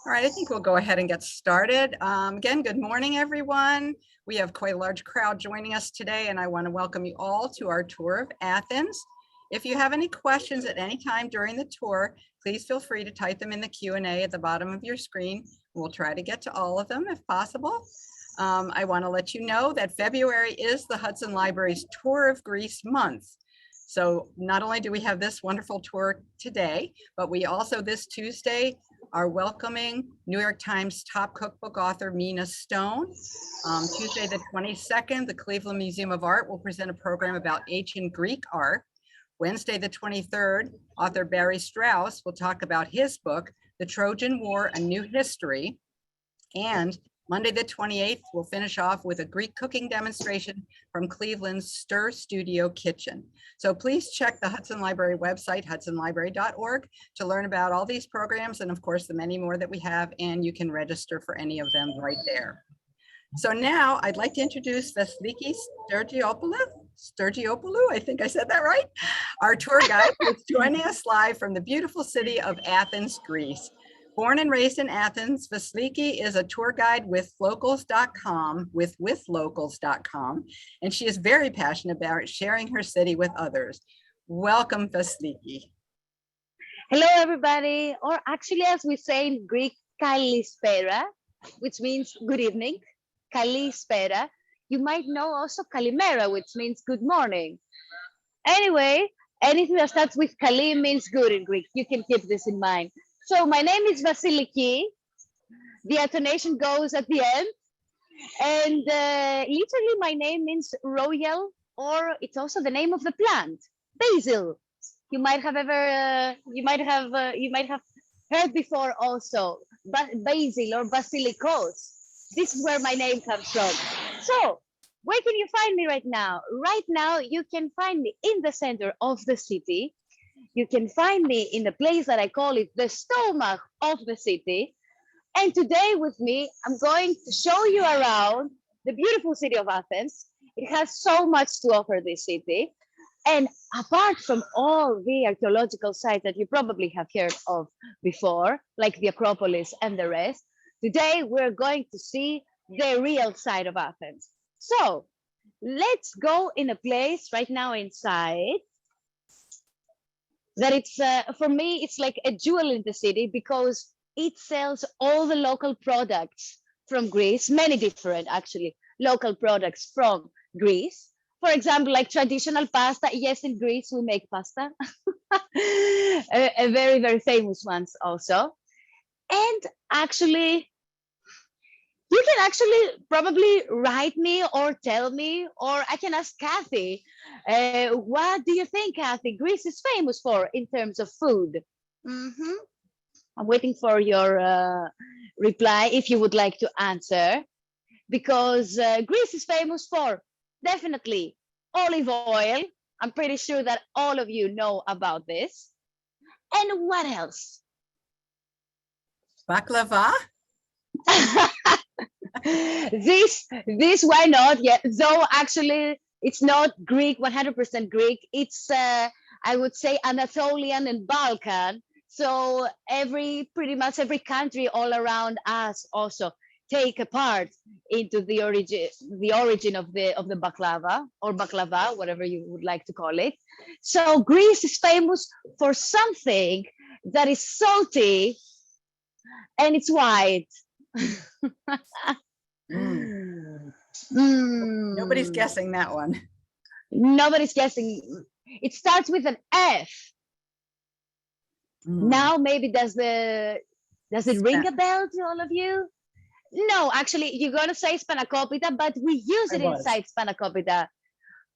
All right, I think we'll go ahead and get started. Again, good morning, everyone. We have quite a large crowd joining us today, and I want to welcome you all to our tour of Athens. If you have any questions at any time during the tour, please feel free to type them in the Q&A at the bottom of your screen. We'll try to get to all of them if possible. I want to let you know that February is the Hudson Library's Tour of Greece month. So not only do we have this wonderful tour today, but we also this Tuesday are welcoming New York Times top cookbook author Mina Stone. Tuesday the 22nd, the Cleveland Museum of Art will present a program about ancient Greek art. Wednesday the 23rd, author Barry Strauss will talk about his book, The Trojan War, A New History. And Monday the 28th, we'll finish off with a Greek cooking demonstration from Cleveland's Stir Studio Kitchen. So please check the Hudson Library website, hudsonlibrary.org, to learn about all these programs and of course the many more that we have, and you can register for any of them right there. So now I'd like to introduce Vasiliki Stergiopoulou, I think I said that right, our tour guide who's joining us live from the beautiful city of Athens, Greece. Born and raised in Athens, Vasiliki is a tour guide with locals.com, and she is very passionate about sharing her city with others. Welcome, Vasiliki. Hello, everybody. Or actually, as we say in Greek, Kalispera, which means good evening. Kalispera. You might know also Kalimera, which means good morning. Anyway, anything that starts with Kali means good in Greek. You can keep this in mind. So my name is Vasiliki. The intonation goes at the end. And literally my name means royal, or it's also the name of the plant, basil. You might have heard before also, basil or basilikos. This is where my name comes from. So where can you find me right now? Right now, you can find me in the center of the city. You can find me in a place that I call it the stomach of the city. And today with me, I'm going to show you around the beautiful city of Athens. It has so much to offer, this city. And apart from all the archaeological sites that you probably have heard of before, like the Acropolis and the rest, today we're going to see the real side of Athens. So let's go in a place right now inside that it's, for me, it's like a jewel in the city because it sells all the local products from Greece, many different actually local products from Greece. For example, like traditional pasta. Yes, in Greece we make pasta, a very, very famous ones also. And actually, you can actually probably write me or tell me, or I can ask Kathy, what do you think, Kathy, Greece is famous for in terms of food? I'm waiting for your reply if you would like to answer, because Greece is famous for definitely olive oil. I'm pretty sure that all of you know about this. And what else? Baklava? this why not? Yeah, though actually it's not Greek, 100% Greek. It's I would say Anatolian and Balkan. So pretty much every country all around us also take a part into the origin of the baklava or baklava, whatever you would like to call it. So Greece is famous for something that is salty and it's white. Nobody's guessing that one. Nobody's guessing. It starts with an F. Now maybe does it ring a bell to all of you? No, actually you're gonna say spanakopita, but we use it inside spanakopita.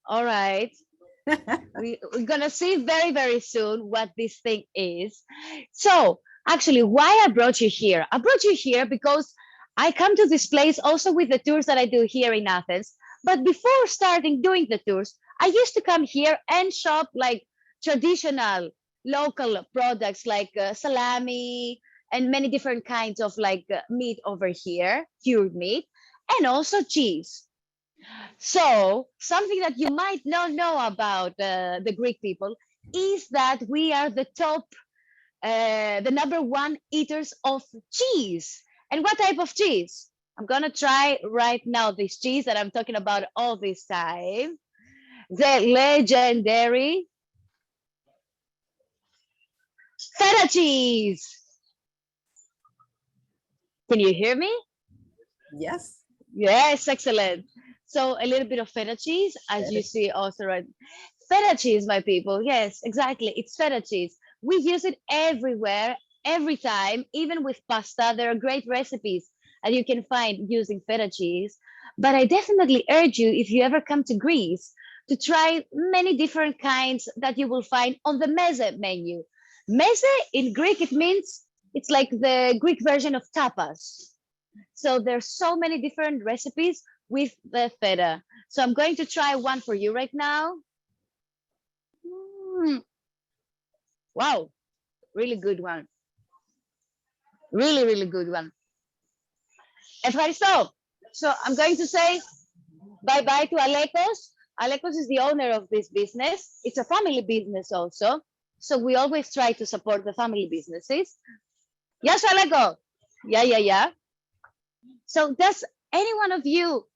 All right. We're gonna see very, very soon what this thing is. So actually, why I brought you here? I brought you here because I come to this place also with the tours that I do here in Athens. But before starting doing the tours, I used to come here and shop like traditional local products like salami and many different kinds of like meat over here, cured meat, and also cheese. So something that you might not know about the Greek people is that we are the top the #1 eaters of cheese. And what type of cheese? I'm gonna try right now this cheese that I'm talking about all this time. The legendary feta cheese. Can you hear me? Yes. Yes, excellent. So a little bit of feta cheese, as you see also right. Feta cheese, my people. Yes, exactly. It's feta cheese. We use it everywhere, every time, even with pasta. There are great recipes that you can find using feta cheese. But I definitely urge you, if you ever come to Greece, to try many different kinds that you will find on the meze menu. Meze in Greek, it means it's like the Greek version of tapas. So there's so many different recipes with the feta. So I'm going to try one for you right now. Wow, really good one. Really, really good one. Ευχαριστώ. So I'm going to say bye-bye to Alekos. Alekos is the owner of this business. It's a family business also. So we always try to support the family businesses. Yes, Aleko. Yeah. So does any one of you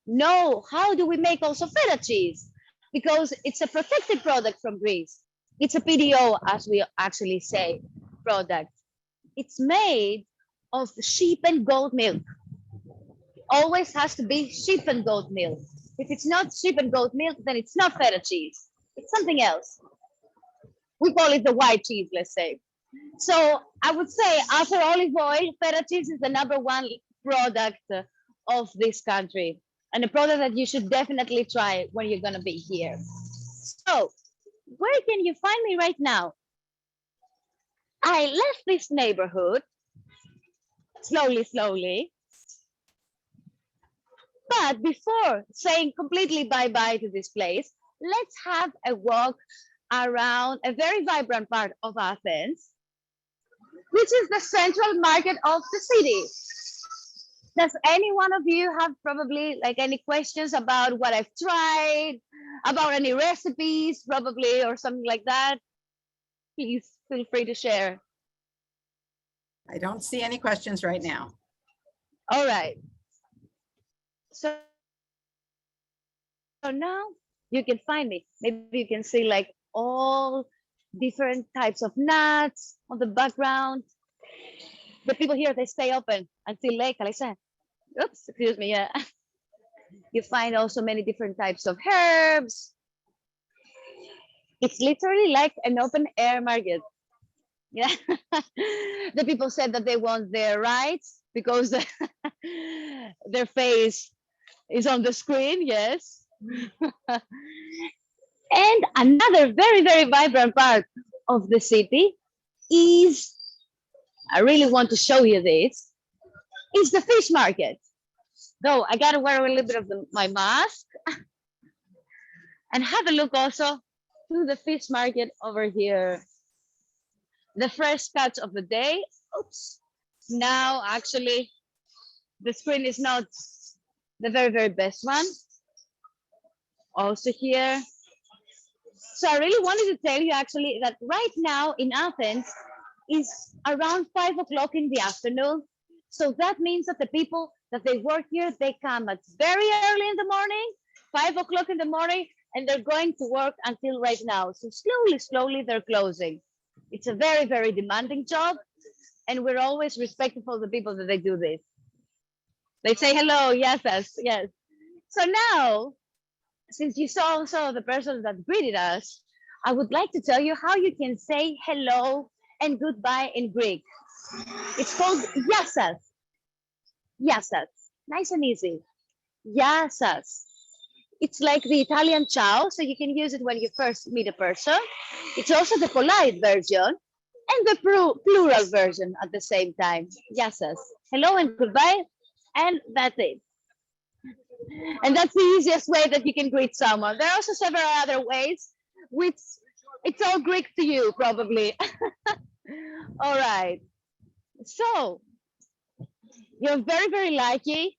know how do we make also feta cheese? Because it's a protected product from Greece. It's a PDO, as we actually say, product. It's made of sheep and goat milk. Always has to be sheep and goat milk. If it's not sheep and goat milk, then it's not feta cheese. It's something else. We call it the white cheese, let's say. So I would say after olive oil, feta cheese is the #1 product of this country, and a product that you should definitely try when you're going to be here. So where can you find me right now? I left this neighborhood slowly. But before saying completely bye-bye to this place, let's have a walk around a very vibrant part of Athens, which is the central market of the city. Does any one of you have probably like any questions about what I've tried, about any recipes probably, or something like that? Please feel free to share. I don't see any questions right now. All right. So now you can find me. Maybe you can see like all different types of nuts on the background. The people here, they stay open until late, Kalisa. Oops, excuse me, yeah. You find also many different types of herbs. It's literally like an open air market. Yeah. The people said that they want their rights because their face is on the screen, yes. And another very vibrant part of the city is, I really want to show you this, is the fish market. Though I gotta wear a little bit of my mask and have a look also to the fish market over here. The fresh catch of the day. Oops. Now actually the screen is not the very best one. Also here. So I really wanted to tell you actually that right now in Athens is around 5 o'clock in the afternoon. So that means that the people that they work here, they come at very early in the morning, 5 o'clock in the morning, and they're going to work until right now. So slowly they're closing. It's a very demanding job, and we're always respectful of the people that they do this. They say hello, yes. So now, since you saw also the person that greeted us, I would like to tell you how you can say hello and goodbye in Greek. It's called yassas. Yassas. Nice and easy. Yassas. It's like the Italian ciao, so you can use it when you first meet a person. It's also the polite version and the plural version at the same time. Yassas. Hello and goodbye, and that's it. And that's the easiest way that you can greet someone. There are also several other ways, which it's all Greek to you, probably. All right. So you're very lucky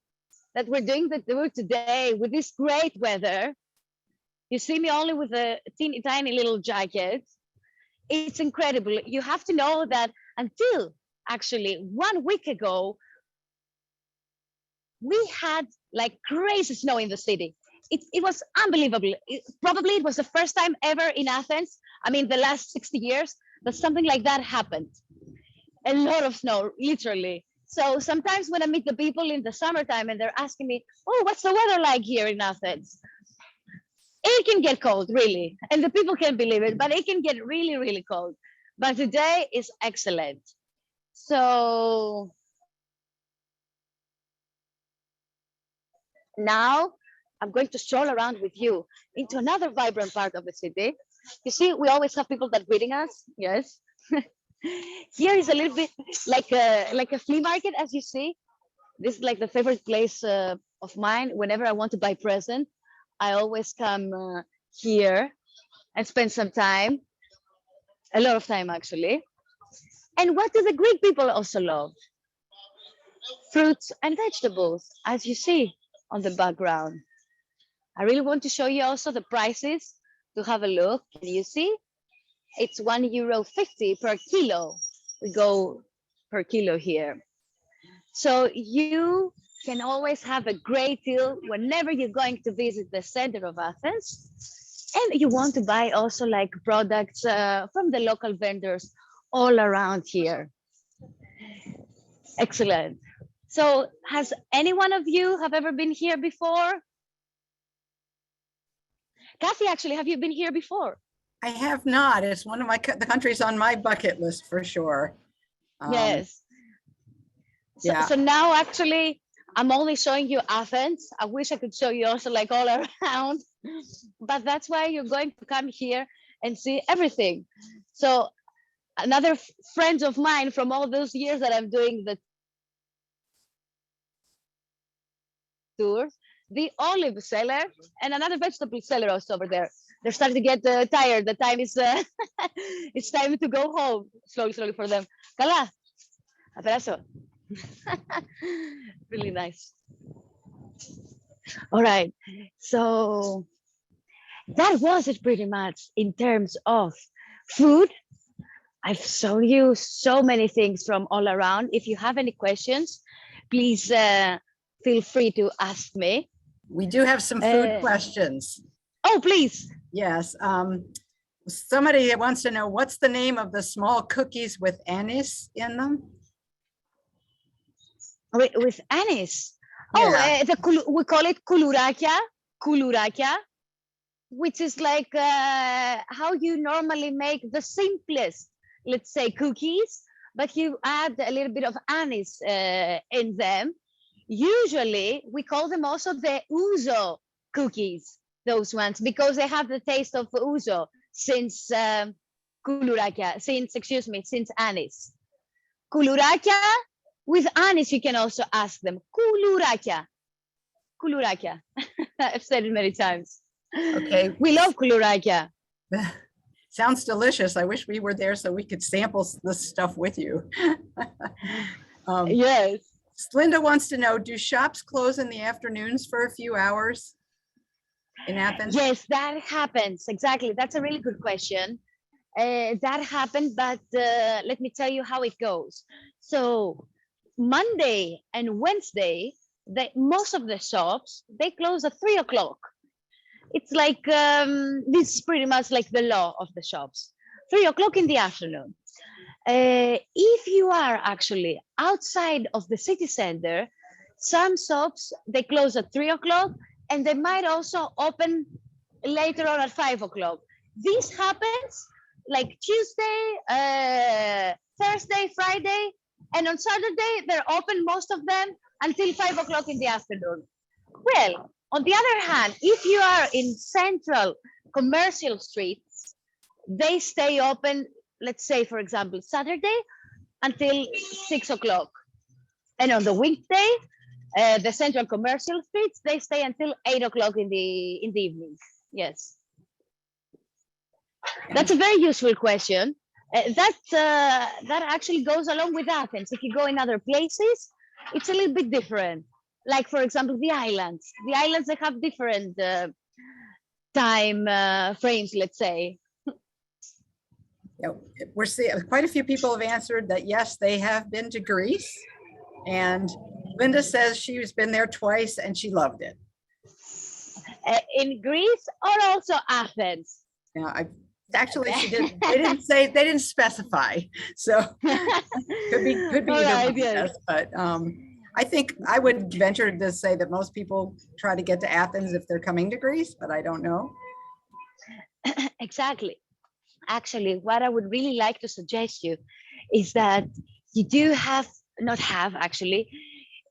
that we're doing the tour today with this great weather. You see me only with a teeny tiny little jacket. it's incredible. You have to know that until actually 1 week ago, we had like crazy snow in the city. It was unbelievable. Probably it was the first time ever in Athens, I mean, the last 60 years, that something like that happened. A lot of snow, literally. So sometimes when I meet the people in the summertime and they're asking me, oh, what's the weather like here in Athens? It can get cold, really. And the people can't believe it, but it can get really, really cold. But today is excellent. So now I'm going to stroll around with you into another vibrant part of the city. You see, we always have people that greeting us. Yes. Here is a little bit like a flea market, as you see. This is like the favorite place of mine. Whenever I want to buy present, I always come here and spend some time, a lot of time actually. And what do the Greek people also love? Fruits and vegetables, as you see on the background. I really want to show you also the prices to have a look. Can you see? It's €1.50 per kilo. We go per kilo here. So you can always have a great deal whenever you're going to visit the center of Athens. And you want to buy also like products from the local vendors all around here. Excellent. So has any one of you have ever been here before? Kathy, actually, have you been here before? I have not. It's one of the countries on my bucket list for sure. Yes. Yeah. So now actually, I'm only showing you Athens. I wish I could show you also like all around, but that's why you're going to come here and see everything. So another friend of mine from all those years that I'm doing the tour, the olive seller and another vegetable seller also over there. They're starting to get tired. The time is, it's time to go home. Slowly, slowly for them. Kala, abrazo. Really nice. All right. So that was it pretty much in terms of food. I've shown you so many things from all around. If you have any questions, please feel free to ask me. We do have some food questions. Oh, please. Yes. Somebody wants to know, what's the name of the small cookies with anise in them? With anise. Yeah. Oh, we call it koulourakia, which is like how you normally make the simplest, let's say, cookies, but you add a little bit of anise in them. Usually, we call them also the ouzo cookies, those ones, because they have the taste of ouzo since koulourakia, since anise. Koulourakia with anise, you can also ask them. Koulourakia. I've said it many times. Okay. We love koulourakia. Sounds delicious. I wish we were there so we could sample this stuff with you. Yes. Linda wants to know, do shops close in the afternoons for a few hours in Athens? Yes, that happens. Exactly. That's a really good question. That happened, but let me tell you how it goes. So Monday and Wednesday, most of the shops, they close at 3 o'clock. It's like, this is pretty much like the law of the shops, 3 o'clock in the afternoon. If you are actually outside of the city center, some shops, they close at 3 o'clock and they might also open later on at 5 o'clock. This happens like Tuesday, Thursday, Friday, and on Saturday, they're open, most of them, until 5 o'clock in the afternoon. Well, on the other hand, if you are in central commercial streets, they stay open, let's say, for example, Saturday until 6 o'clock. And on the weekday, the central commercial streets, they stay until 8 o'clock in the evening. Yes. That's a very useful question. That actually goes along with Athens. If you go in other places, it's a little bit different. Like, for example, the islands. The islands, they have different time frames, let's say. Yeah, we're seeing quite a few people have answered that yes, they have been to Greece. And Linda says she's been there twice and she loved it. In Greece or also Athens? Yeah, actually she didn't. They didn't say. They didn't specify. So could be All either right, one. yes. Yes, but I think I would venture to say that most people try to get to Athens if they're coming to Greece, but I don't know. Exactly. Actually, what I would really like to suggest you is that you do have, not have actually,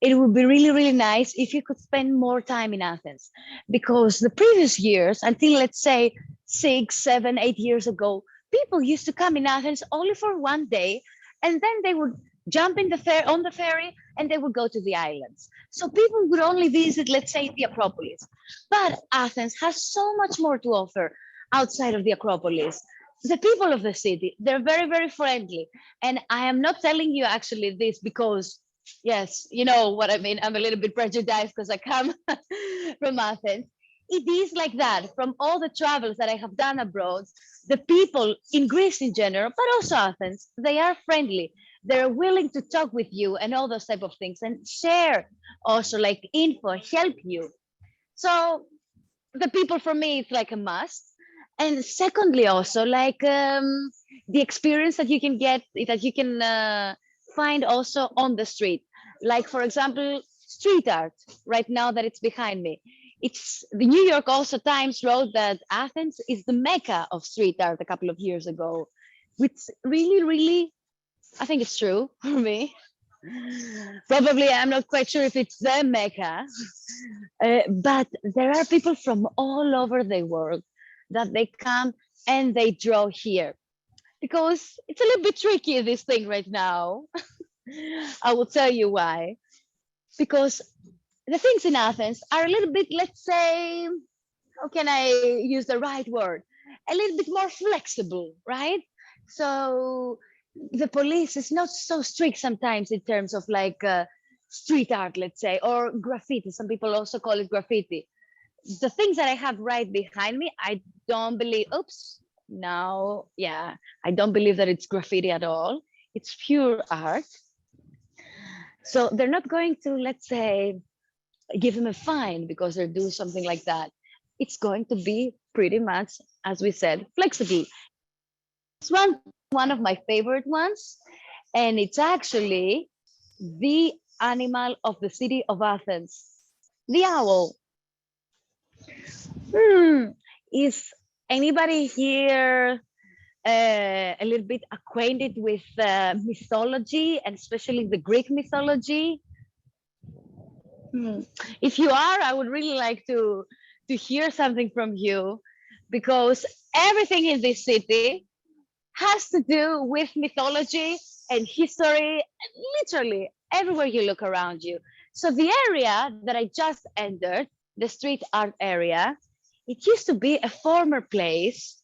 it would be really, really nice if you could spend more time in Athens, because the previous years, until let's say 6, 7, 8 years ago, people used to come in Athens only for one day, and then they would jump in on the ferry and they would go to the islands. So people would only visit, let's say, the Acropolis. But Athens has so much more to offer outside of the Acropolis. The people of the city, they're very, very friendly. And I am not telling you actually this because, yes, you know what I mean. I'm a little bit prejudiced because I come from Athens. It is like that from all the travels that I have done abroad. The people in Greece in general, but also Athens, they are friendly. They're willing to talk with you and all those type of things and share also like info, help you. So the people for me, it's like a must. And secondly, also like the experience that you can get, that you can find also on the street. Like, for example, street art, right now that it's behind me. It's the New York also Times wrote that Athens is the Mecca of street art a couple of years ago, which really, really, I think it's true for me. Probably, I'm not quite sure if it's the Mecca, but there are people from all over the world that they come and they draw here, because it's a little bit tricky, this thing right now. I will tell you why. Because the things in Athens are a little bit, let's say, how can I use the right word? A little bit more flexible, right? So the police is not so strict sometimes in terms of like street art, let's say, or graffiti. Some people also call it graffiti. The things that I have right behind me, I don't believe, oops, no, yeah, I don't believe that it's graffiti at all. It's pure art. So they're not going to, let's say, give them a fine because they're doing something like that. It's going to be pretty much, as we said, flexible. It's one of my favorite ones, and it's actually the animal of the city of Athens, the owl. Is anybody here a little bit acquainted with mythology, and especially the Greek mythology? If you are, I would really like to hear something from you, because everything in this city has to do with mythology and history, and literally everywhere you look around you. So the area that I just entered, the street art area, it used to be a former place,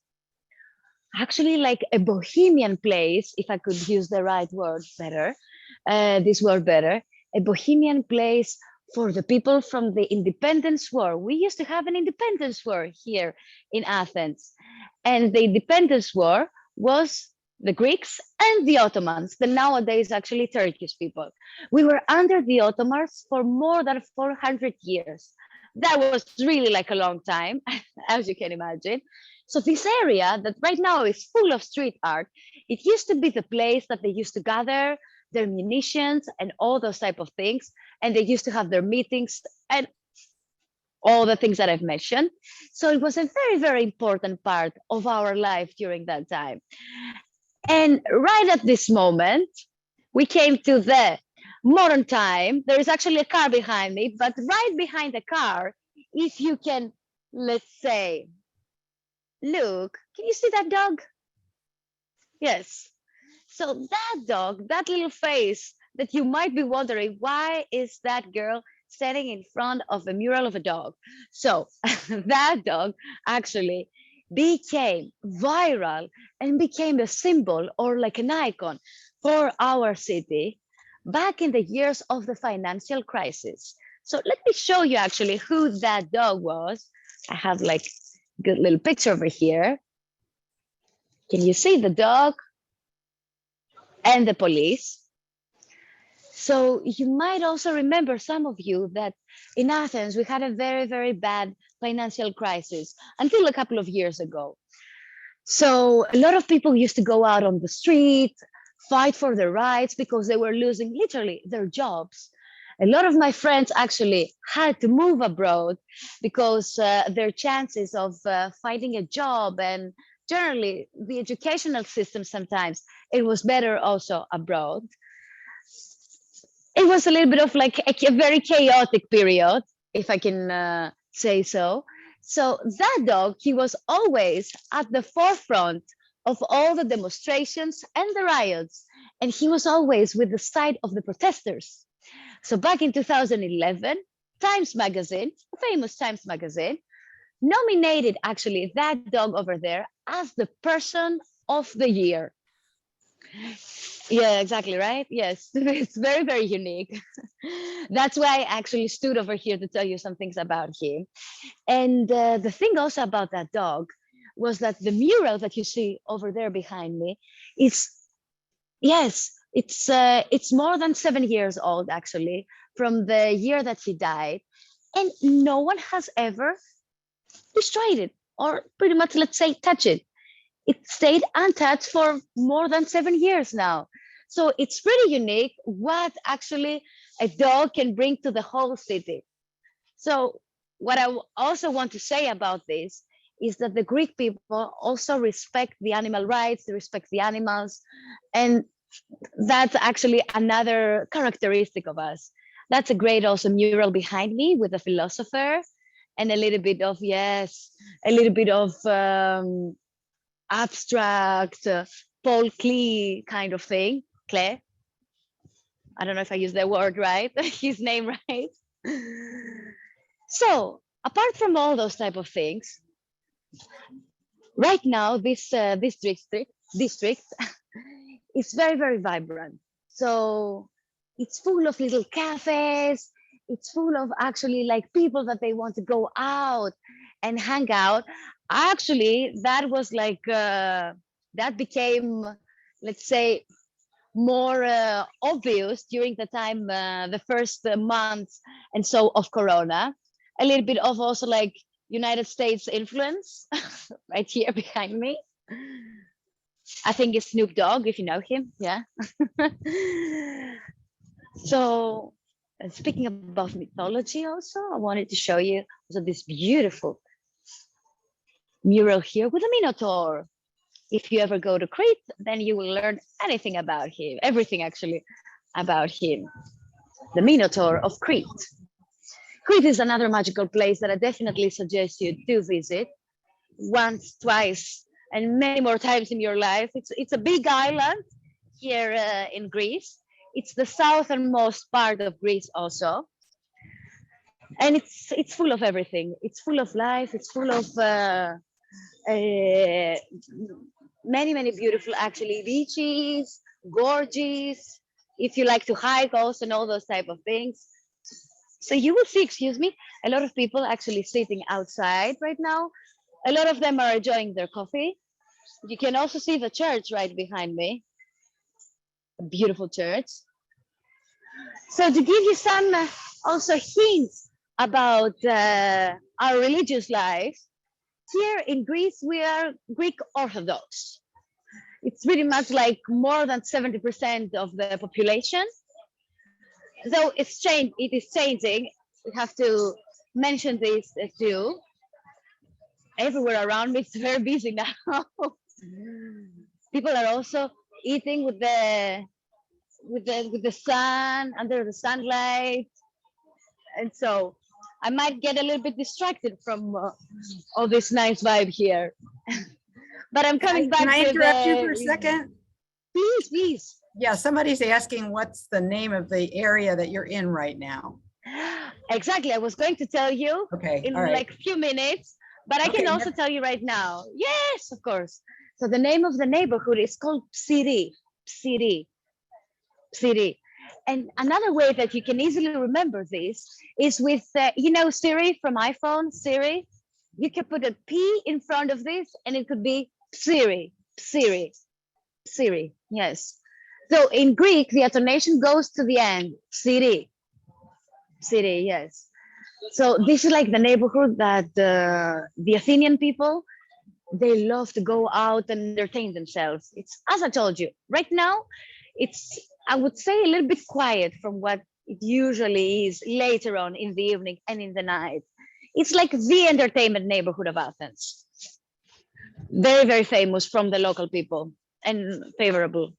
actually like a bohemian place, if I could use the right word better, this word better, a bohemian place for the people from the Independence War. We used to have an Independence War here in Athens. And the Independence War was the Greeks and the Ottomans, the nowadays actually Turkish people. We were under the Ottomans for more than 400 years. That was really like a long time, as you can imagine. So this area that right now is full of street art, it used to be the place that they used to gather their munitions and all those type of things. And they used to have their meetings and all the things that I've mentioned. So it was a very, very important part of our life during that time. And right at this moment, we came to the modern time. There is actually a car behind me, but right behind the car, if you can, let's say, look, can you see that dog? Yes. So that dog, that little face that you might be wondering, why is that girl standing in front of a mural of a dog? So that dog actually became viral and became a symbol or like an icon for our city back in the years of the financial crisis. So let me show you actually who that dog was. I have like a good little picture over here. Can you see the dog and the police? So you might also remember, some of you, that in Athens, we had a very, very bad financial crisis until a couple of years ago. So a lot of people used to go out on the street, fight for their rights because they were losing literally their jobs. A lot of my friends actually had to move abroad because their chances of finding a job, and generally the educational system, sometimes it was better also abroad. It was a little bit of like a very chaotic period, if I can say so. So that dog, he was always at the forefront of all the demonstrations and the riots, and he was always with the side of the protesters. So back in 2011, Times Magazine, a famous Times Magazine, nominated actually that dog over there as the person of the year. Yeah, exactly, right? Yes, it's very, very unique. That's why I actually stood over here to tell you some things about him. And the thing also about that dog was that the mural that you see over there behind me is, yes, it's more than 7 years old, actually, from the year that he died. And no one has ever destroyed it, or pretty much, let's say, touch it. It stayed untouched for more than 7 years now. So it's pretty unique what actually a dog can bring to the whole city. So what I also want to say about this is that the Greek people also respect the animal rights, they respect the animals, and that's actually another characteristic of us. That's a great also mural behind me with a philosopher and a little bit of, yes, a little bit of abstract Paul Klee kind of thing. Klee. I don't know if I use the word right, his name right. So apart from all those type of things, right now this district is very, very vibrant. So it's full of little cafes. It's full of actually like people that they want to go out and hang out. Actually, that was like that became, let's say, more obvious during the time, the first months and so of Corona. A little bit of also like United States influence right here behind me. I think it's Snoop Dogg, if you know him. Yeah. So speaking about mythology also, I wanted to show you also this beautiful mural here with a Minotaur. If you ever go to Crete, then you will learn anything about him, everything actually about him. The Minotaur of Crete. Crete is another magical place that I definitely suggest you to visit once, twice, and many more times in your life. It's a big island here in Greece. It's the southernmost part of Greece also. And it's full of everything. It's full of life. It's full of many, many beautiful actually beaches, gorges, if you like to hike also and all those type of things. So you will see, excuse me, a lot of people actually sitting outside right now. A lot of them are enjoying their coffee. You can also see the church right behind me, a beautiful church. So to give you some also hints about our religious life, here in Greece, we are Greek Orthodox. It's pretty much like more than 70% of the population. Though it is changing. We have to mention this too. Everywhere around me, it's very busy now. People are also eating with the sun, under the sunlight, and so I might get a little bit distracted from all this nice vibe here. But I'm coming back. Can I interrupt you for a second? Please, please. Yeah, somebody's asking what's the name of the area that you're in right now. Exactly. I was going to tell you in like a few minutes, but I can also tell you right now. Yes, of course. So the name of the neighborhood is called Psiri. Psiri. Psiri. And another way that you can easily remember this is with, you know, Siri from iPhone, Siri. You can put a P in front of this and it could be Psiri. Psiri. Psiri, yes. So in Greek, the intonation goes to the end. Psiri. Psiri, yes. So this is like the neighborhood that the Athenian people, they love to go out and entertain themselves. It's, as I told you, right now, it's, I would say, a little bit quiet from what it usually is later on in the evening and in the night. It's like the entertainment neighborhood of Athens. Very, very famous from the local people and favorable.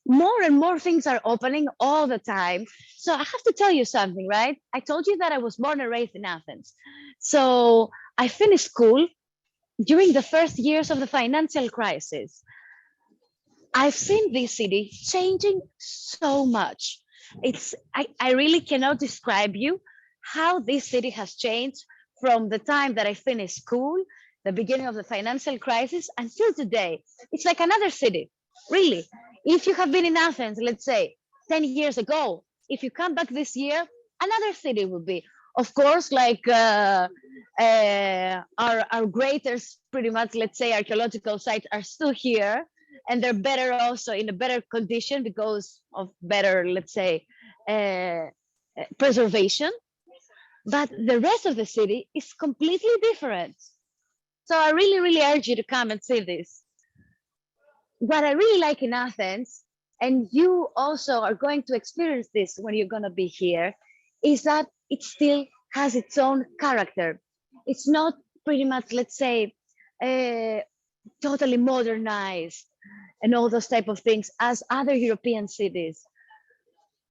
More and more things are opening all the time. So I have to tell you something, right? I told you that I was born and raised in Athens. So I finished school during the first years of the financial crisis. I've seen this city changing so much. I really cannot describe you how this city has changed from the time that I finished school, the beginning of the financial crisis, until today. It's like another city, really. If you have been in Athens, let's say 10 years ago, if you come back this year, another city will be. Of course, like our greatest, pretty much, let's say, archaeological sites are still here, and they're better also in a better condition because of better, let's say, uh, preservation. But the rest of the city is completely different. So I really, really urge you to come and see this. What I really like in Athens, and you also are going to experience this when you're going to be here, is that it still has its own character. It's not pretty much, let's say, totally modernized and all those type of things as other European cities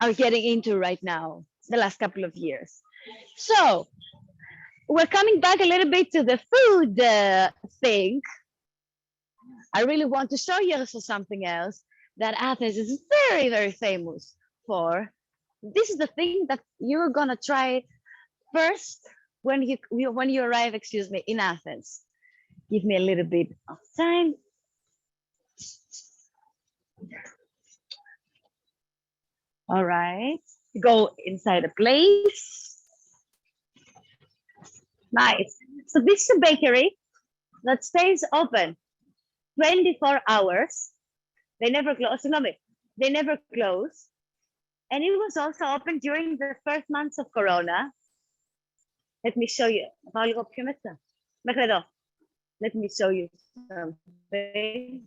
are getting into right now, the last couple of years. So we're coming back a little bit to the food thing. I really want to show you also something else that Athens is very, very famous for. This is the thing that you're gonna try first when you arrive, excuse me, in Athens. Give me a little bit of time. All right, go inside the place. Nice. So this is a bakery that stays open 24 hours. They never close. They never close. And it was also open during the first months of Corona. Let me show you. Let me show you something.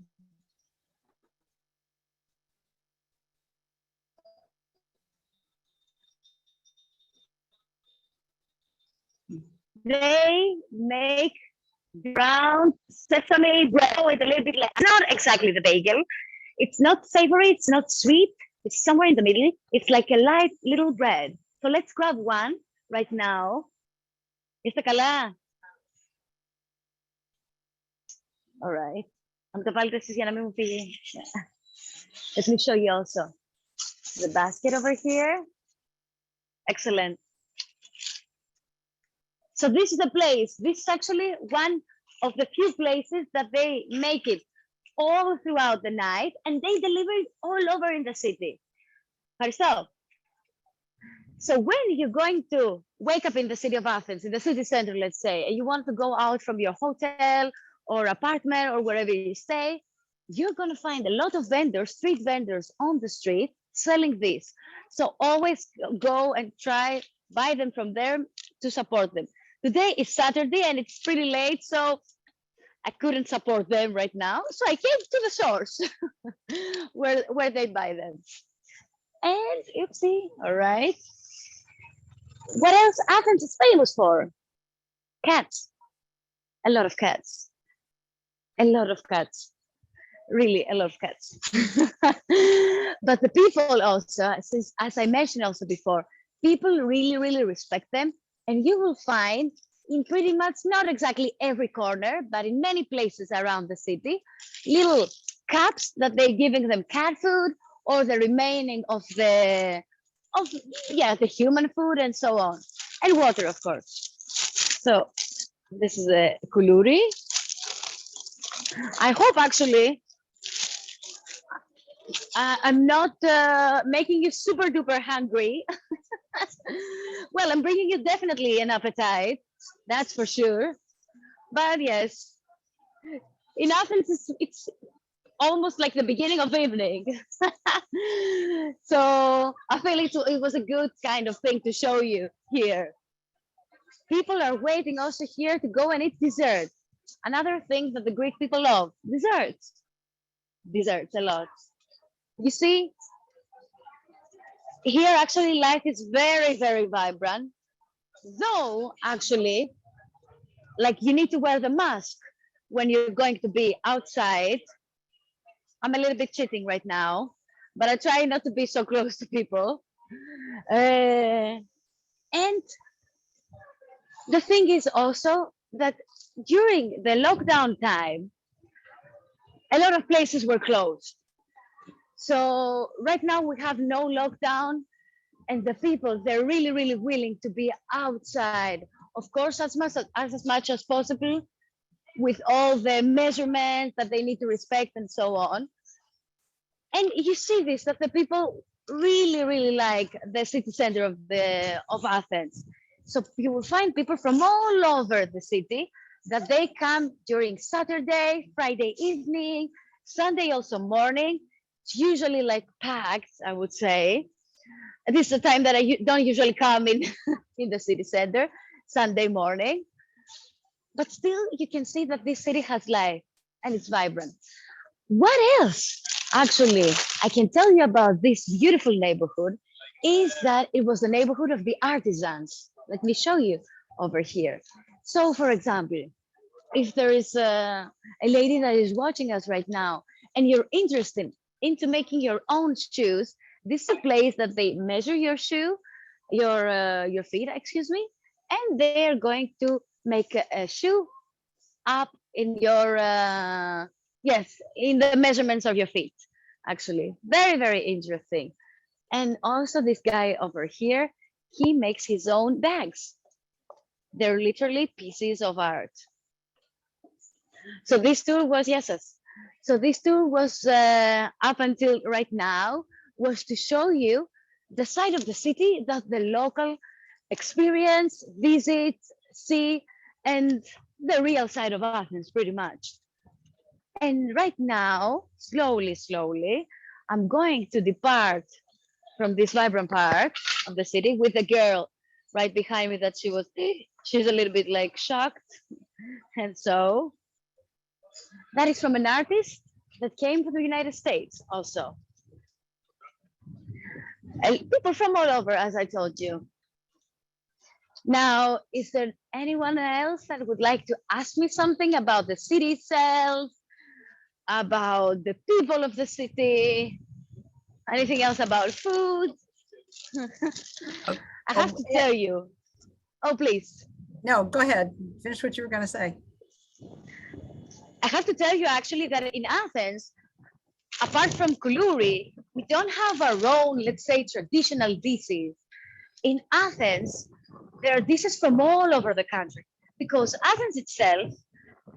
They make brown sesame bread with a little bit like, not exactly the bagel. It's not savory, it's not sweet. It's somewhere in the middle. It's like a light little bread. So let's grab one right now. Está καλά. All right. Let me show you also the basket over here. Excellent. So this is the place. This is actually one of the few places that they make it all throughout the night, and they deliver it all over in the city. So when you're going to wake up in the city of Athens, in the city center, let's say, and you want to go out from your hotel or apartment or wherever you stay, you're going to find a lot of vendors, street vendors on the street selling this. So always go and try, buy them from there to support them. Today is Saturday and it's pretty late, so I couldn't support them right now. So I came to the source where they buy them. And you see, all right. What else Athens is famous for? Cats. A lot of cats. A lot of cats. Really, a lot of cats. But the people also, as I mentioned also before, people really, really respect them. And you will find in pretty much not exactly every corner, but in many places around the city, little cups that they're giving them cat food or the remaining of the human food and so on, and water, of course. So this is a kuluri. I hope actually I'm not making you super duper hungry. Well, I'm bringing you definitely an appetite, that's for sure. But yes, In Athens, it's almost like the beginning of evening. So I feel it was a good kind of thing to show you here. People are waiting also here to go and eat dessert. Another thing that the Greek people love, desserts. Desserts a lot. You see, here actually life is very, very vibrant. Though actually, like you need to wear the mask when you're going to be outside. I'm a little bit cheating right now, but I try not to be so close to people. And the thing is also that during the lockdown time, a lot of places were closed. So right now we have no lockdown, and the people, they're really, really willing to be outside. Of course, as much as possible, with all the measurements that they need to respect and so on. And you see this, that the people really, really like the city center of Athens. So you will find people from all over the city that they come during Saturday, Friday evening, Sunday also morning. It's usually like packed, I would say. This is the time that I don't usually come in in the city center, Sunday morning. But still, you can see that this city has life and it's vibrant. What else? Actually, I can tell you about this beautiful neighborhood is that it was the neighborhood of the artisans. Let me show you over here. So, for example, if there is a lady that is watching us right now and you're interested into making your own shoes, this is a place that they measure your shoe, your feet, excuse me, and they're going to make a shoe up in your yes, in the measurements of your feet. Actually, very, very interesting. And also this guy over here, he makes his own bags. They're literally pieces of art. So this tour was, yes, yes. So this tour was up until right now was to show you the side of the city that the local experience, visit, see, and the real side of Athens pretty much. And right now, slowly, slowly, I'm going to depart from this vibrant part of the city with a girl right behind me that she's a little bit like shocked. And so that is from an artist that came from the United States also. And people from all over, as I told you. Now, is there anyone else that would like to ask me something about the city itself, about the people of the city, anything else about food? I have to tell you. Oh, please. No, go ahead. Finish what you were going to say. I have to tell you actually that in Athens, apart from Koulouri, we don't have our own, let's say, traditional dishes. In Athens, there are dishes from all over the country because Athens itself,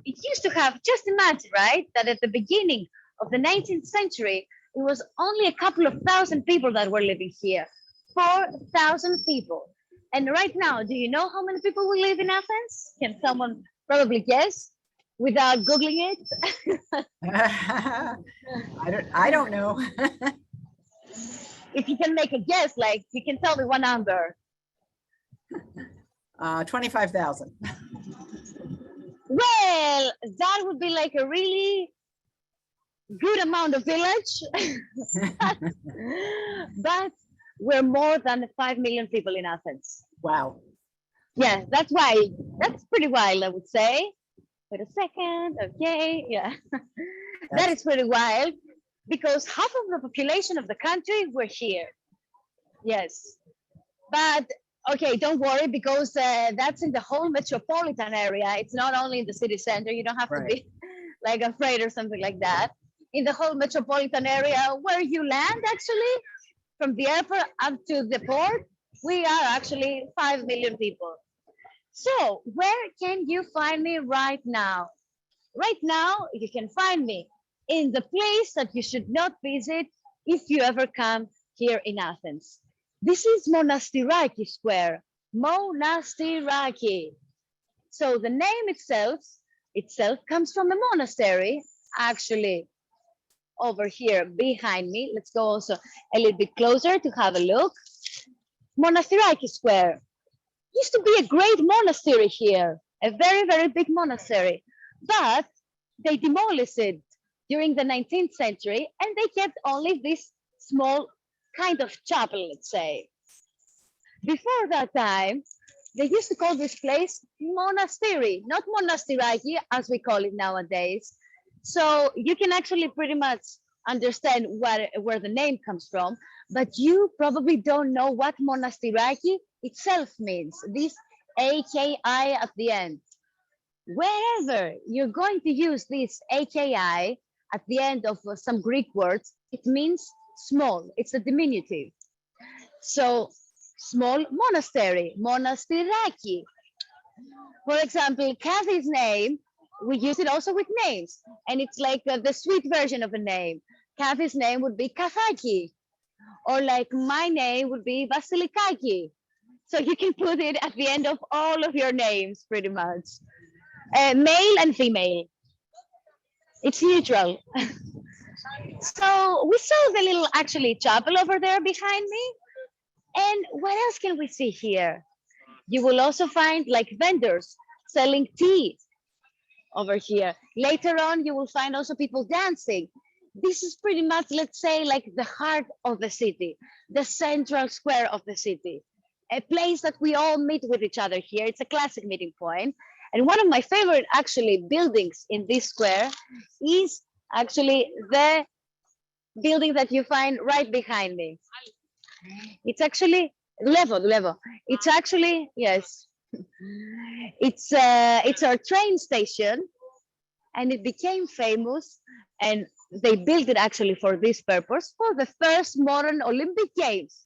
it used to have, just imagine, right, that at the beginning of the 19th century, it was only a couple of thousand people that were living here. 4,000 people. And right now, do you know how many people will live in Athens? Can someone probably guess without Googling it? I don't know. If you can make a guess, like you can tell me one number. 25,000. Well, that would be like a really good amount of village. But we're more than 5 million people in Athens. Wow. Yeah, that's why. That's pretty wild, I would say. Wait a second. Okay, yeah. That is pretty wild because half of the population of the country were here. Yes. But okay, don't worry because that's in the whole metropolitan area. It's not only in the city center. You don't have to be like afraid or something like that. In the whole metropolitan area where you land, actually, from the airport up to the port, we are actually 5 million people. So where can you find me right now? Right now, you can find me in the place that you should not visit if you ever come here in Athens. This is Monastiraki Square. Monastiraki. So the name itself itself comes from a monastery, actually over here behind me. Let's go also a little bit closer to have a look. Monastiraki Square used to be a great monastery here, a very, very big monastery, but they demolished it during the 19th century and they kept only this small kind of chapel, let's say. Before that time, they used to call this place monastery, not monastiraki as we call it nowadays. So you can actually pretty much understand where the name comes from, but you probably don't know what monastiraki itself means. This AKI at the end. Wherever you're going to use this AKI at the end of some Greek words, it means small. It's a diminutive. So small monastery, monastiraki. For example, Kathy's name, we use it also with names, and it's like the sweet version of a name. Kathy's name would be Kathaki, or like my name would be Vasilikaki. So you can put it at the end of all of your names, pretty much. Male and female. It's neutral. So we saw the little actually chapel over there behind me. And what else can we see here? You will also find like vendors selling tea over here. Later on, you will find also people dancing. This is pretty much, let's say, like the heart of the city, the central square of the city, a place that we all meet with each other here. It's a classic meeting point. And one of my favorite actually buildings in this square is actually the building that you find right behind me. It's actually Levo. It's actually, yes, it's our train station, and it became famous, and they built it actually for this purpose, for the first modern Olympic Games.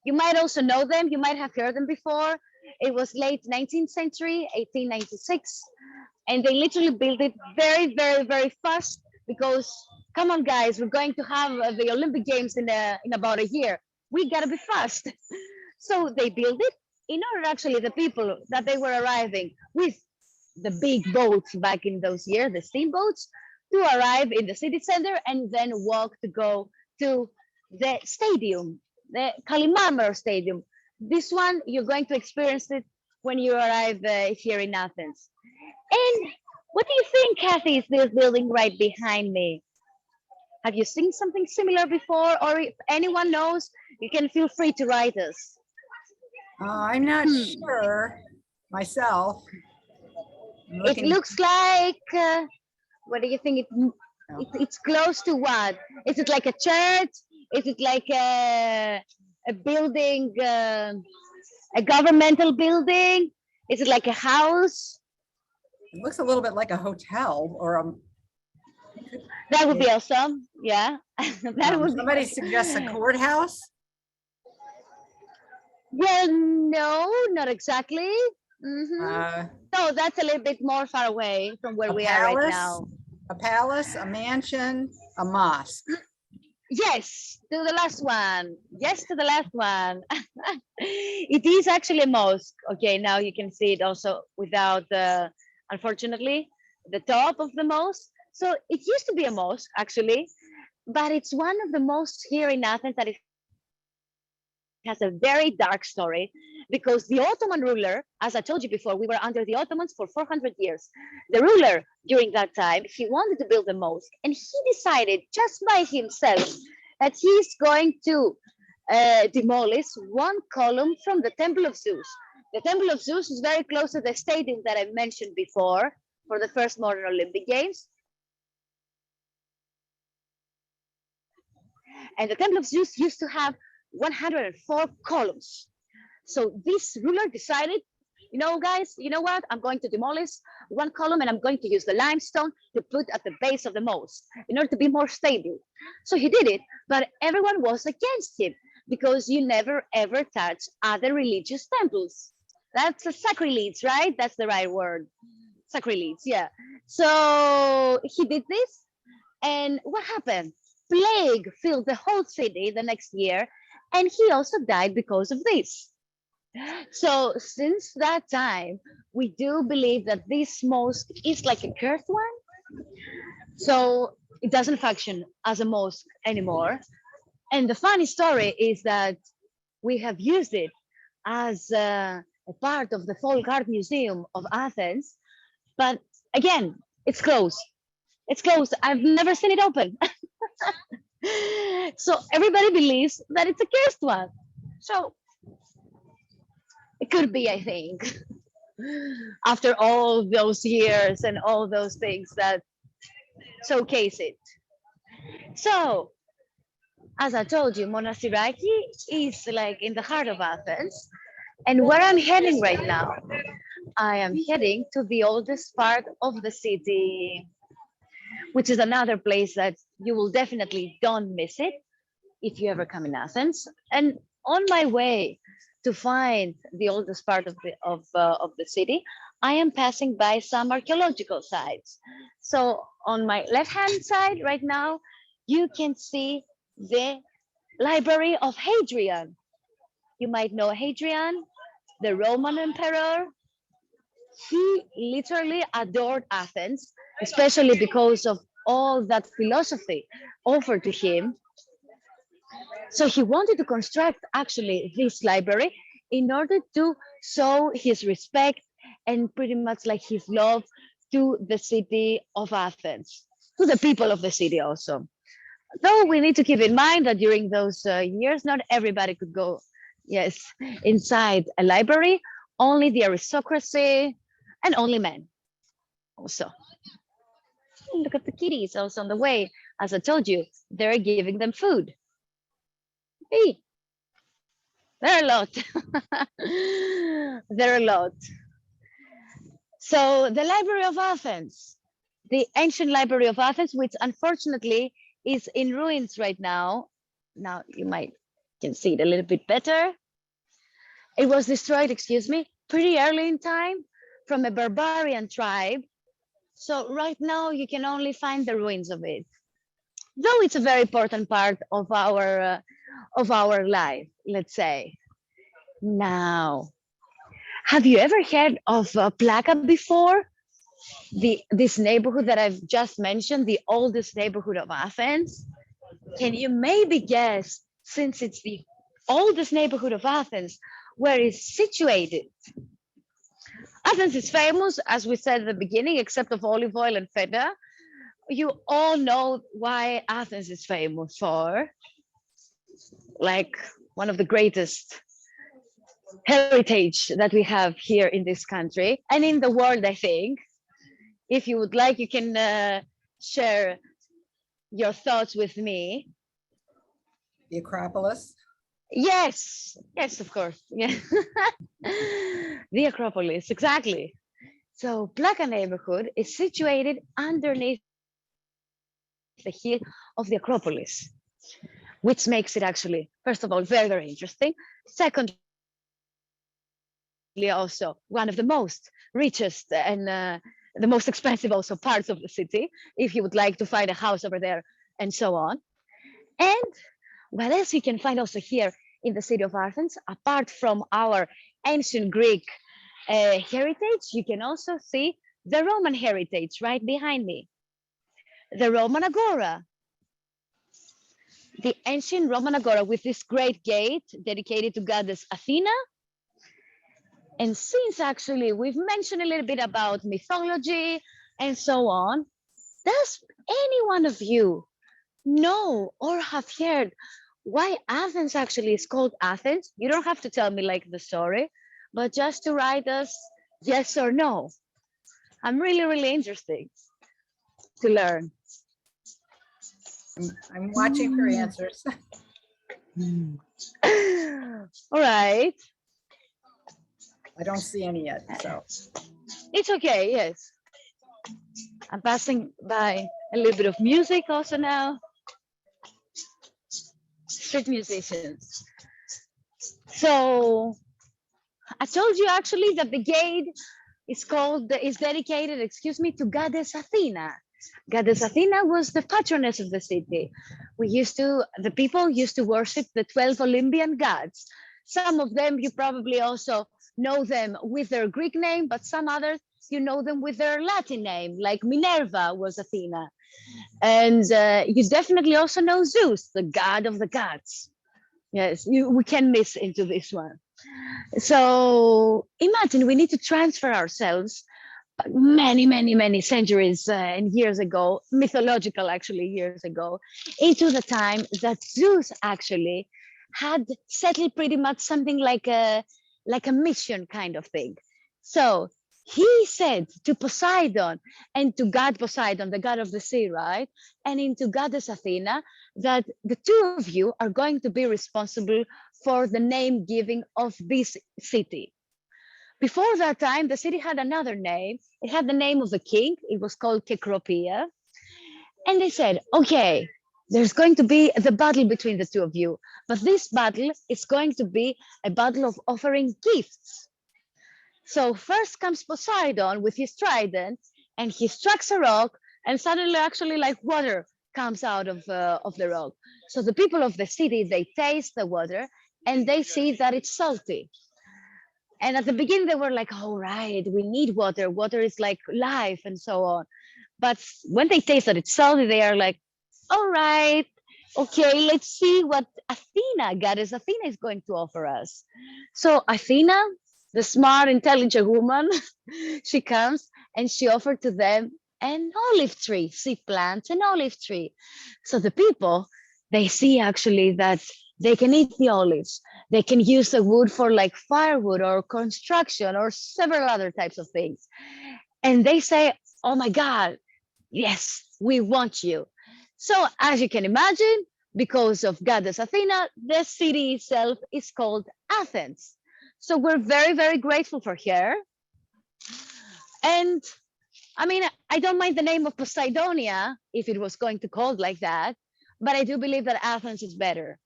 You might also know them, you might have heard them before. It was late 19th century, 1896, and they literally built it very, very, very fast because, come on guys, we're going to have the Olympic Games in about a year. We gotta be fast. So they built it in order actually the people that they were arriving with the big boats back in those years, the steamboats, to arrive in the city center and then walk to go to the stadium, the Kalimar Stadium. This one, you're going to experience it when you arrive here in Athens. And what do you think, Kathy, is this building right behind me? Have you seen something similar before? Or if anyone knows, you can feel free to write us. I'm not sure myself. It looks like, what do you think? It's close to what? Is it like a church? Is it like a building, a governmental building? Is it like a house? It looks a little bit like a hotel or a. That would be awesome. Yeah. That would somebody suggests a courthouse. Well, no, not exactly. No, that's a little bit more far away from where we are right now. A palace, a mansion, a mosque. Yes, to the last one. Yes, to the last one. It is actually a mosque. Okay, now you can see it also without, unfortunately, the top of the mosque. So it used to be a mosque, actually, but it's one of the mosques here in Athens that it has a very dark story, because the Ottoman ruler, as I told you before, we were under the Ottomans for 400 years. The ruler during that time, he wanted to build a mosque, and he decided just by himself that he's going to demolish one column from the Temple of Zeus. The Temple of Zeus is very close to the stadium that I mentioned before for the first modern Olympic Games. And the Temple of Zeus used to have 104 columns. So this ruler decided, you know, guys, you know what? I'm going to demolish one column and I'm going to use the limestone to put at the base of the mosque in order to be more stable. So he did it, but everyone was against him because you never ever touch other religious temples. That's a sacrilege, right? That's the right word. Sacrilege, yeah. So he did this, and what happened? Plague filled the whole city the next year, and he also died because of this. So since that time, we do believe that this mosque is like a cursed one. So it doesn't function as a mosque anymore. And the funny story is that we have used it as a part of the Folk Art Museum of Athens. But again, it's closed. It's closed. I've never seen it open. So everybody believes that it's a cursed one. So it could be, I think, after all those years and all those things that showcase it. So, as I told you, Monastiraki is like in the heart of Athens. And where I'm heading right now, I am heading to the oldest part of the city, which is another place that you will definitely don't miss it if you ever come in Athens. And on my way to find the oldest part of the city, I am passing by some archaeological sites. So on my left-hand side right now, you can see the Library of Hadrian. You might know Hadrian, the Roman emperor. He literally adored Athens, especially because of all that philosophy offered to him. So he wanted to construct actually this library in order to show his respect and pretty much like his love to the city of Athens, to the people of the city also. Though we need to keep in mind that during those years, not everybody could go, yes, inside a library, only the aristocracy and only men also. Look at the kitties also on the way. As I told you, they're giving them food. Hey, there are a lot. There are a lot. So the Library of Athens, the ancient Library of Athens, which unfortunately is in ruins right now. Now you might can see it a little bit better. It was destroyed, excuse me, pretty early in time from a barbarian tribe. So right now you can only find the ruins of it. Though it's a very important part of our life, let's say. Now, have you ever heard of Plaka before? This neighborhood that I've just mentioned, the oldest neighborhood of Athens. Can you maybe guess, since it's the oldest neighborhood of Athens, where it's situated? Athens is famous, as we said at the beginning, except of olive oil and feta. You all know why Athens is famous for, like one of the greatest heritage that we have here in this country and in the world, I think. If you would like, you can share your thoughts with me. The Acropolis. Yes, yes, of course. Yeah. The Acropolis, exactly. So Plaka neighborhood is situated underneath the hill of the Acropolis, which makes it actually, first of all, very, very interesting. Secondly, also one of the most richest and the most expensive also parts of the city, if you would like to find a house over there and so on. And what else you can find also here in the city of Athens, apart from our ancient Greek heritage, you can also see the Roman heritage right behind me. The Roman Agora, the ancient Roman Agora with this great gate dedicated to goddess Athena. And since actually we've mentioned a little bit about mythology and so on, does any one of you know or have heard why Athens actually is called Athens? You don't have to tell me like the story, but just to write us yes or no. I'm really, really interested to learn. I'm watching for answers. All right. I don't see any yet, so. It's okay, yes. I'm passing by a little bit of music also now. Street musicians. So I told you actually that the gate is dedicated, excuse me, to goddess Athena. Goddess Athena was the patroness of the city. The people used to worship the 12 Olympian gods. Some of them you probably also know them with their Greek name, but some others you know them with their Latin name, like Minerva was Athena. And you definitely also know Zeus, the god of the gods. Yes, we can miss into this one. So imagine we need to transfer ourselves many, many, many centuries and years ago, mythological actually years ago, into the time that Zeus actually had settled pretty much something like a mission kind of thing. So he said to Poseidon and to God Poseidon, the god of the sea, right? And into goddess Athena, that the two of you are going to be responsible for the name giving of this city. Before that time, the city had another name. It had the name of the king. It was called Kekropia. And they said, okay, there's going to be the battle between the two of you. But this battle is going to be a battle of offering gifts. So first comes Poseidon with his trident, and he strikes a rock, and suddenly actually like water comes out of the rock. So the people of the city, they taste the water, and they see that it's salty. And at the beginning, they were like, all right, we need water. Water is like life and so on. But when they taste that it's salty, they are like, all right, okay, let's see what Athena, goddess Athena, is going to offer us. So Athena, the smart, intelligent woman, she comes and she offered to them an olive tree. She plants an olive tree. So the people, they see actually that they can eat the olives. They can use the wood for like firewood or construction or several other types of things. And they say, oh my God, yes, we want you. So as you can imagine, because of goddess Athena, the city itself is called Athens. So we're very, very grateful for her. And I mean, I don't mind the name of Poseidonia if it was going to called like that, but I do believe that Athens is better.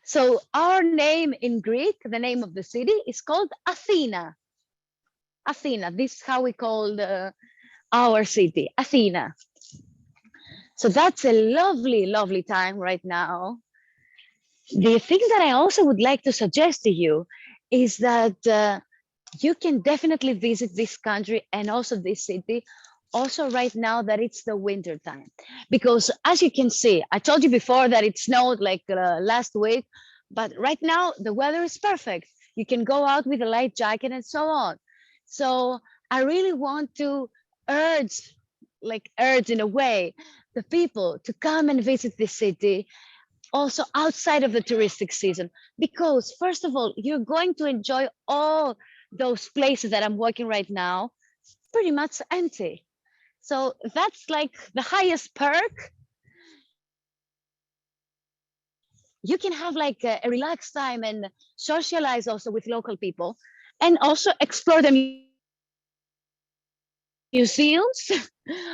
So our name in Greek, the name of the city is called Athena. Athena, this is how we call our city, Athena. So that's a lovely, lovely time right now. The thing that I also would like to suggest to you is that you can definitely visit this country and also this city also right now that it's the winter time, because as you can see, I told you before that it snowed like last week, but right now the weather is perfect. You can go out with a light jacket and so on. So I really want to urge in a way the people to come and visit this city also outside of the touristic season, because first of all, you're going to enjoy all those places that I'm walking right now pretty much empty. So that's like the highest perk. You can have like a relaxed time and socialize also with local people and also explore the museums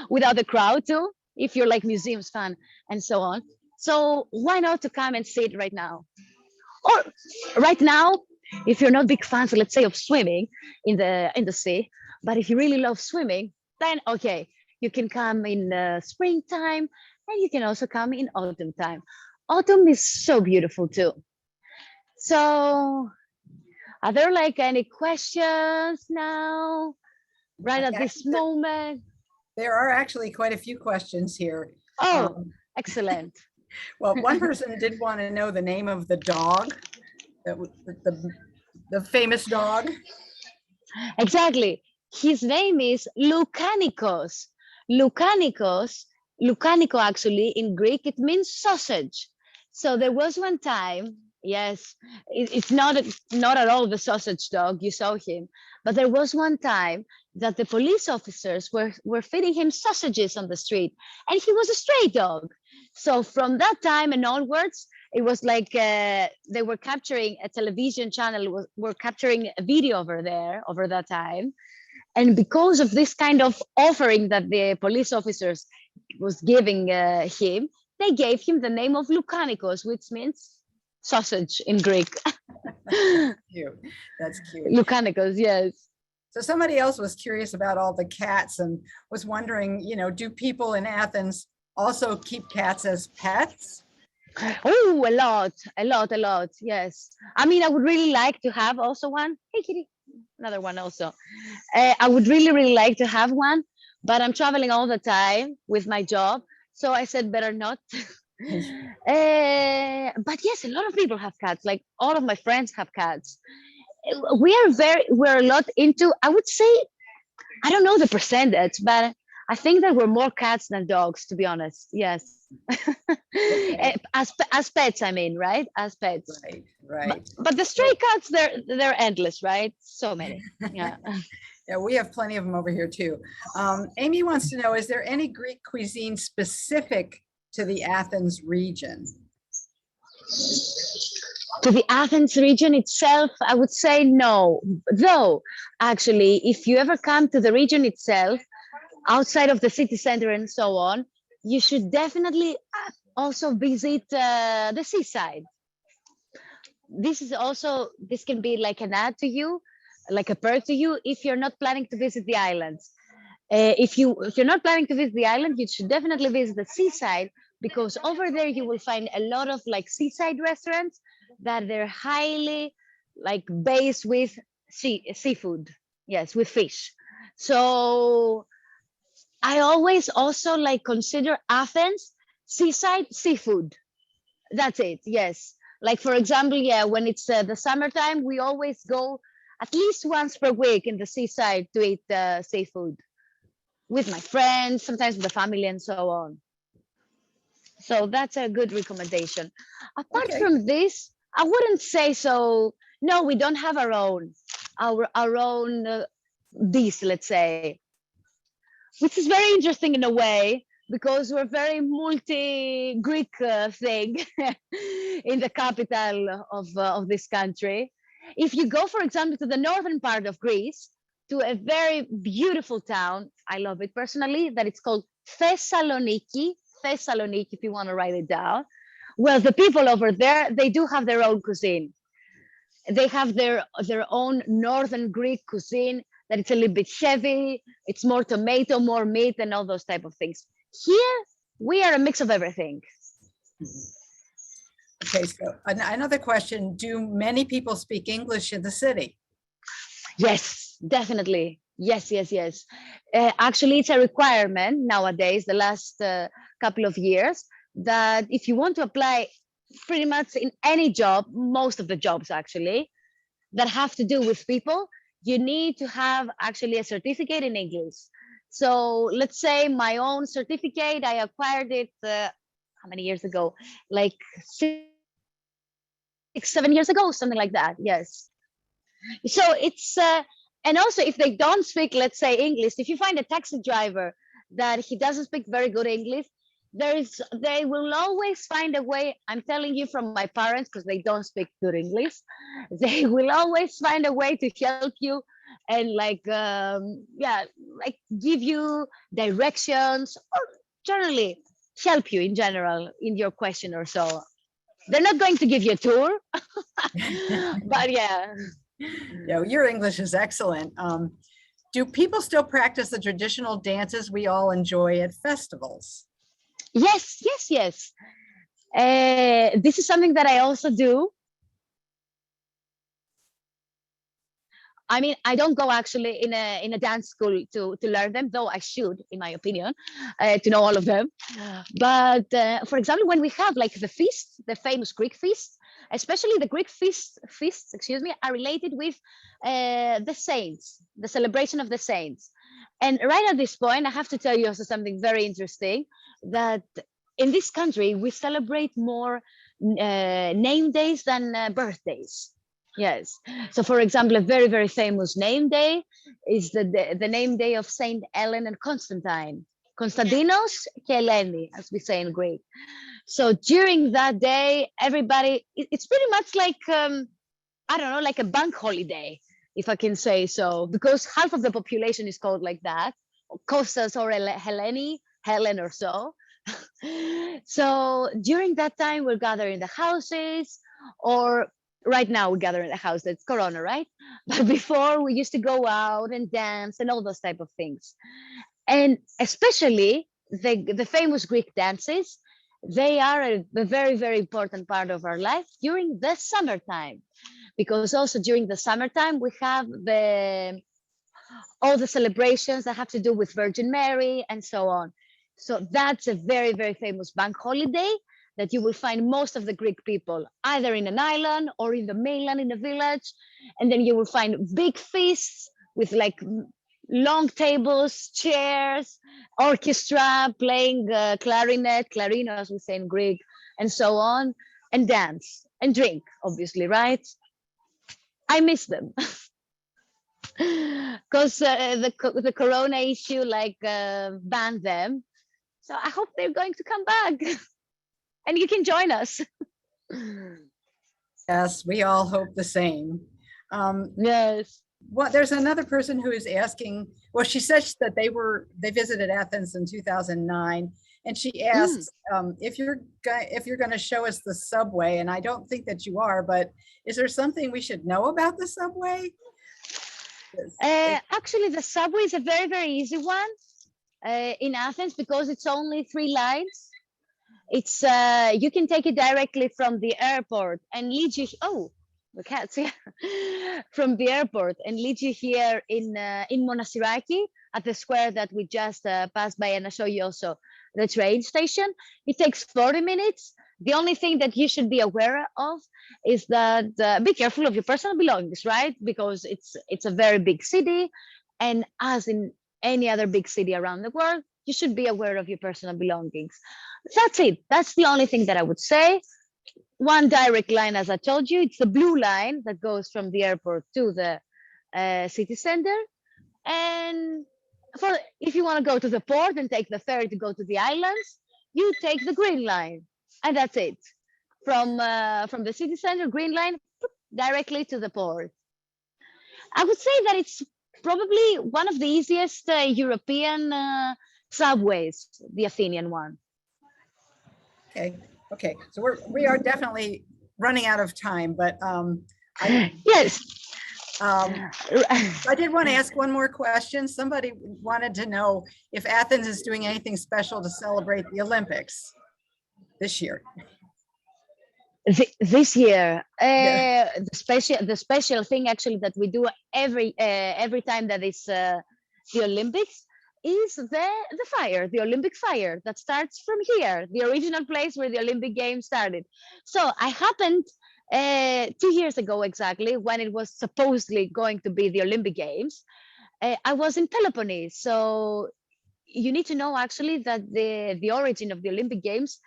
without the crowd too, if you're like museums fan and so on. So why not to come and see it right now? Or right now, if you're not big fans, let's say, of swimming in the sea, but if you really love swimming, then okay, you can come in springtime and you can also come in autumn time. Autumn is so beautiful too. So are there like any questions now, right at this moment? There are actually quite a few questions here. Oh, excellent. Well, one person did want to know the name of the dog, the famous dog. Exactly. His name is Lucanicos. Lucanicos, Lucanico actually in Greek, it means sausage. So there was one time, yes, it's not at all the sausage dog, you saw him, but there was one time that the police officers were feeding him sausages on the street, and he was a stray dog. So from that time and onwards, it was like they were capturing a television channel, were capturing a video over there over that time. And because of this kind of offering that the police officers was giving him, they gave him the name of Lucanicos, which means sausage in Greek. Cute. That's cute. Lucanicos, yes. So somebody else was curious about all the cats and was wondering, do people in Athens also keep cats as pets? Oh, a lot. Yes. I mean, I would really like to have also one. Hey, kitty. Another one also. I would really, really like to have one, but I'm traveling all the time with my job. So I said better not. But yes, a lot of people have cats. Like all of my friends have cats. We're a lot into, I would say, I don't know the percentage, but I think that we're more cats than dogs, to be honest. Yes. Okay, As pets, I mean, right? As pets. right, But right. but the stray So, cats, they're endless, right? So many. Yeah. yeah, we have plenty of them over here too. Amy wants to know, is there any Greek cuisine specific to the Athens region? To the Athens region itself, I would say no. Though, actually, if you ever come to the region itself, outside of the city center and so on, you should definitely also visit the seaside. This can be like an ad to you, like a perk to you if you're not planning to visit the islands. If you're not planning to visit the island, you should definitely visit the seaside, because over there you will find a lot of like seaside restaurants that they're highly like based with seafood. Yes, with fish. So I always also like consider Athens seaside seafood. That's it. Yes. Like for example, yeah, when it's the summertime, we always go at least once per week in the seaside to eat seafood with my friends, sometimes with the family, and so on. So that's a good recommendation. Apart Okay, from this, I wouldn't say so. No, we don't have our own dish, let's say, which is very interesting in a way, because we're very multi Greek thing in the capital of this country. If you go, for example, to the northern part of Greece, to a very beautiful town, I love it personally, that it's called Thessaloniki. Thessaloniki, if you want to write it down. Well, the people over there, they do have their own cuisine. They have their own northern Greek cuisine that it's a little bit heavy. It's more tomato, more meat, and all those type of things. Here, we are a mix of everything. okay. So another question, do many people speak English in the city? Yes, definitely. Yes, yes, yes. Actually, it's a requirement nowadays, the last couple of years, that if you want to apply pretty much in any job, most of the jobs actually, that have to do with people, you need to have actually a certificate in English. So let's say my own certificate, I acquired it how many years ago? Like 6, 7 years ago, something like that. Yes. So it's and also if they don't speak, let's say English, if you find a taxi driver that he doesn't speak very good English, they will always find a way. I'm telling you from my parents, because they don't speak good English, they will always find a way to help you and like yeah, like give you directions, or generally help you in general in your question or so. They're not going to give you a tour, but yeah. Yeah, your English is excellent. Do people still practice the traditional dances we all enjoy at festivals? Yes, yes, yes. This is something that I also do. I mean, I don't go actually in a dance school to learn them, though I should, in my opinion, to know all of them. But for example, when we have like the feast, the famous Greek feast, especially the Greek feasts, excuse me, are related with the saints, the celebration of the saints. And right at this point, I have to tell you also something very interesting, that in this country we celebrate more name days than birthdays. Yes. So, for example, a very, very famous name day is the name day of Saint Ellen and Constantine. Konstantinos και Eleni, as we say in Greek. So during that day, everybody, it's pretty much like, I don't know, like a bank holiday, if I can say so, because half of the population is called like that, Kostas or Helleni, Helen or so. So during that time, we'll gather in the houses, or right now we gather in the house. It's Corona, right? But before we used to go out and dance and all those type of things. And especially the famous Greek dances, They are a very, very important part of our life during the summertime, because also during the summertime we have all the celebrations that have to do with Virgin Mary and so on. So that's a very, very famous bank holiday that you will find most of the Greek people either in an island or in the mainland in a village. And then you will find big feasts with like long tables, chairs, orchestra playing clarinet, clarino as we say in Greek, and so on, and dance and drink, obviously, right? I miss them. Because the corona issue banned them. So I hope they're going to come back and you can join us. Yes, we all hope the same. Yes. Well, there's another person who is asking, well, she says that they visited Athens in 2009, and she asks if you're going to show us the subway, and I don't think that you are, but is there something we should know about the subway? Actually, the subway is a very, very easy one in Athens because it's only 3 lines. It's you can take it directly from the airport and lead you. Oh, the cats! Yeah, from the airport and lead you here in Monastiraki at the square that we just passed by, and I show you also the train station. It takes 40 minutes. The only thing that you should be aware of is that be careful of your personal belongings, right? Because it's a very big city, and as in any other big city around the world, you should be aware of your personal belongings. That's it. That's the only thing that I would say. One direct line, as I told you, it's the blue line that goes from the airport to the city center. And if you want to go to the port and take the ferry to go to the islands, you take the green line, and that's it. From the city center, green line directly to the port. I would say that it's probably one of the easiest European subways, the Athenian one. Okay. So we are definitely running out of time, but yes. I did want to ask one more question. Somebody wanted to know if Athens is doing anything special to celebrate the Olympics this year. This year, Yeah. the special thing actually that we do every time that is the Olympics is the fire, the Olympic fire that starts from here, the original place where the Olympic Games started. So I happened 2 years ago exactly, when it was supposedly going to be the Olympic Games. I was in Peloponnese, so you need to know actually that the origin of the Olympic Games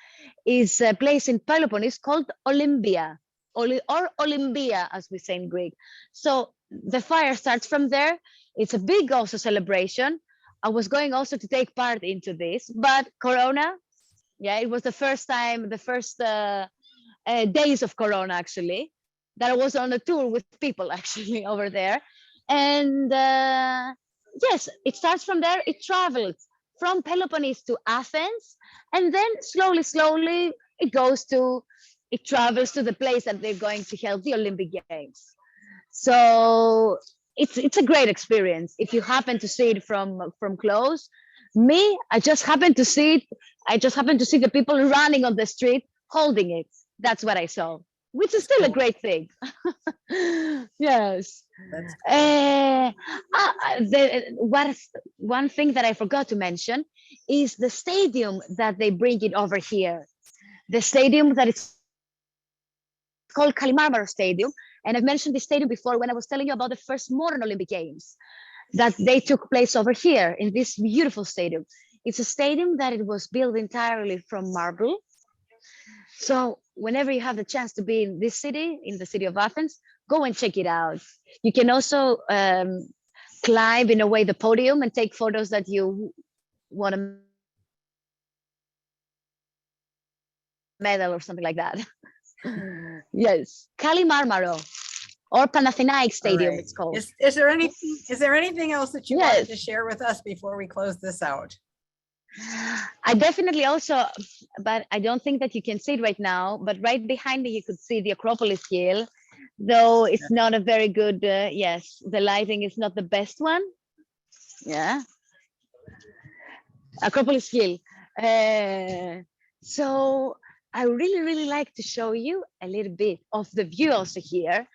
is a place in Peloponnese called Olympia, or Olympia as we say in Greek. So the fire starts from there. It's a big also celebration. I was going also to take part into this, but Corona, yeah, it was the first time, the first days of Corona actually, that I was on a tour with people actually over there. And yes, it starts from there. It travels from Peloponnese to Athens, and then slowly it travels to the place that they're going to hold the Olympic Games. So it's a great experience if you happen to see it from close. Me, I just happened to see it. I just happened to see the people running on the street holding it. That's what I saw, which is still a great thing. Yes. One thing that I forgot to mention is the stadium that they bring it over here. The stadium that is called Kalimar Stadium. And I've mentioned this stadium before when I was telling you about the first modern Olympic Games that they took place over here in this beautiful stadium. It's a stadium that it was built entirely from marble. So whenever you have the chance to be in this city, in the city of Athens, go and check it out. You can also climb in a way the podium and take photos that you want to medal or something like that. Yes, Kalimar or Panathinaik Stadium, Right. it's called. Is there anything else that you wanted to share with us before we close this out? I definitely also, but I don't think that you can see it right now, but right behind me you could see the Acropolis hill, though it's not a very good, yes, the lighting is not the best one. Yeah. Acropolis hill. So I really, really like to show you a little bit of the view also here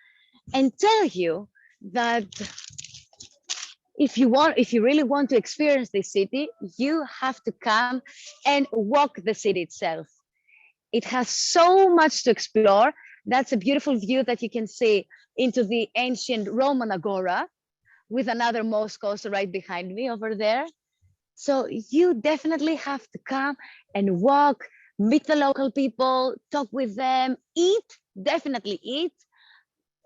and tell you that if you really want to experience this city, you have to come and walk the city itself. It has so much to explore. That's a beautiful view that you can see into the ancient Roman Agora with another mosque also right behind me over there. So you definitely have to come and walk, meet the local people, talk with them, eat, definitely eat.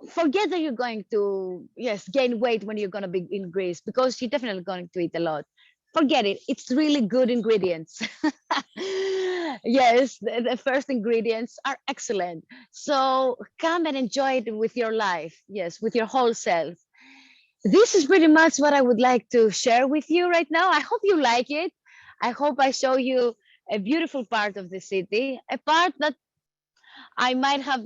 Forget that you're going to, yes, gain weight when you're going to be in Greece because you're definitely going to eat a lot. Forget it. It's really good ingredients. Yes, the first ingredients are excellent. So come and enjoy it with your life. Yes, with your whole self. This is pretty much what I would like to share with you right now. I hope you like it. I hope I show you a beautiful part of the city, a part that I might have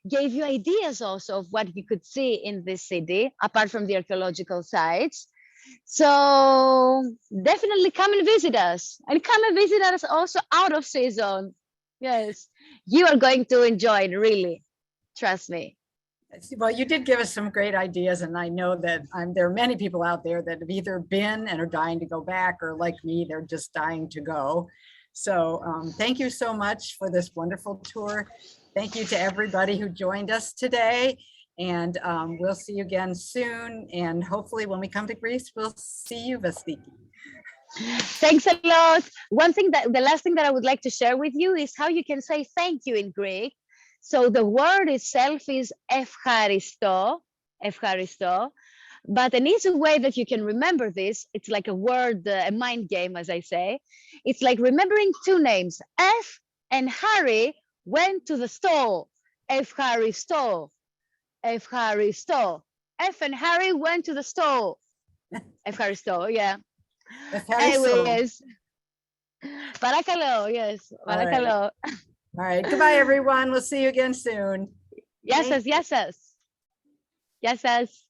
gave you ideas also of what you could see in this city, apart from the archaeological sites. So definitely come and visit us and come and visit us also out of season. Yes, you are going to enjoy it, really. Trust me. Well, you did give us some great ideas, and I know that there are many people out there that have either been and are dying to go back, or like me, they're just dying to go. So thank you so much for this wonderful tour. Thank you to everybody who joined us today, and we'll see you again soon. And hopefully when we come to Greece, we'll see you, Vasiliki. Thanks a lot. The last thing that I would like to share with you is how you can say thank you in Greek. So the word itself is ευχαριστώ, ευχαριστώ. But an easy way that you can remember this, it's like a word, a mind game, as I say. It's like remembering two names. F and Harry went to the store. Ευχαριστώ, ευχαριστώ. F and Harry went to the store. Ευχαριστώ, yeah. Anyways, παρακαλώ, yes, παρακαλώ. All right, goodbye everyone. We'll see you again soon. Γεια σας, γεια σας. Γεια σας.